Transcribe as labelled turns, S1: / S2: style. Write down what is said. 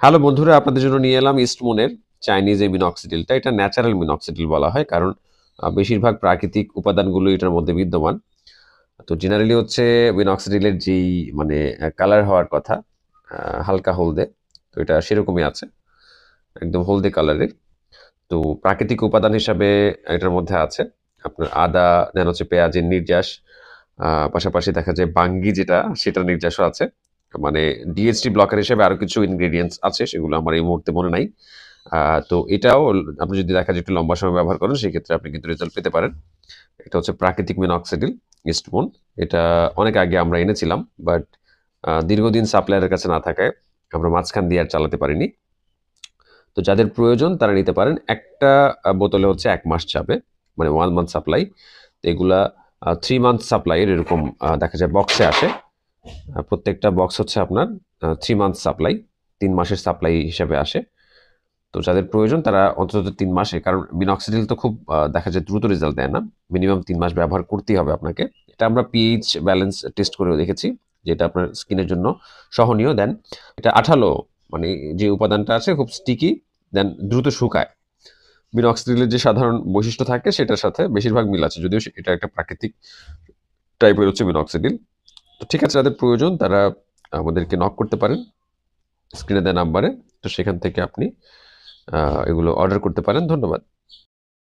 S1: Hello বন্ধুরা, আপনাদের জন্য নিয়ে এলাম ইস্টমনের চাইনিজ এই মিনক্সিডিলটা। এটা ন্যাচারাল মিনক্সিডিল বলা হয়, কারণ বেশিরভাগ প্রাকৃতিক উপাদানগুলো এটার মধ্যে বিদ্যমান। তো জেনারেলি হচ্ছে মিনক্সিডিলের যেই মানে কালার হওয়ার কথা, হালকা হলদে, তো এটা সেরকমই আছে, একদম হলদে কালারের। তো প্রাকৃতিক উপাদান হিসাবে এটার মধ্যে আছে আপনার আদা, দেন হচ্ছে পেঁয়াজের নির্যাস, পাশাপাশি দেখা যায় বাঙ্গি যেটা, সেটার নির্যাসও আছে। মানে ডিএইচডি ব্লকার হিসেবে আরো কিছু ইনগ্রেডিয়েন্টস আছে, সেগুলো আমার এই মুহূর্তে মনে নাই। তো এটাও আপনি যদি দেখা যায় একটু লম্বা সময় ব্যবহার করেন, সেক্ষেত্রে আপনি কিন্তু রেজাল্ট পেতে পারেন। এটা হচ্ছে প্রাকৃতিক মিনক্সিডিল ইস্টমন। এটা অনেক আগে আমরা এনেছিলাম, বাট দীর্ঘদিন সাপ্লায়ারের কাছে না থাকায় আমরা মাঝখান দিয়ে আর চালাতে পারিনি। তো যাদের প্রয়োজন তারা নিতে পারেন। একটা বোতলে হচ্ছে ১ মাস যাবে, মানে 1 মান্থ সাপ্লাই। তো এগুলা 3 মান্থ সাপ্লাইয়ের এরকম দেখা যায় বক্সে আসে। প্রত্যেকটা বক্স হচ্ছে আপনার 3 মান্থ সাপ্লাই, ৩ মাসের সাপ্লাই হিসাবে আসে। তো যাদের প্রয়োজন তারা অন্তত ৩ মাসে, কারণ মিনক্সিডিল তো খুব দেখা যায় দ্রুত রেজাল্ট দেয় না। মিনিমাম ৩ মাস ব্যবহার করতেই হবে আপনাকে। এটা আমরা পিএইচ ব্যালেন্স টেস্ট করেও দেখেছি যে এটা আপনার স্কিনের জন্য সহনীয়। দেন এটা আঠালো, মানে যে উপাদানটা আছে খুব স্টিকি, দেন দ্রুত শুকায়। মিনক্সিডিলের যে সাধারণ বৈশিষ্ট্য থাকে সেটার সাথে বেশিরভাগ মিল আছে, যদিও এটা একটা প্রাকৃতিক টাইপের হচ্ছে মিনক্সিডিল। তো ঠিক আছে, যাদের প্রয়োজন তারা আমাদেরকে নক করতে পারেন স্ক্রিনে দেওয়া নাম্বারে। তো সেখান থেকে আপনি এগুলো অর্ডার করতে পারেন। ধন্যবাদ।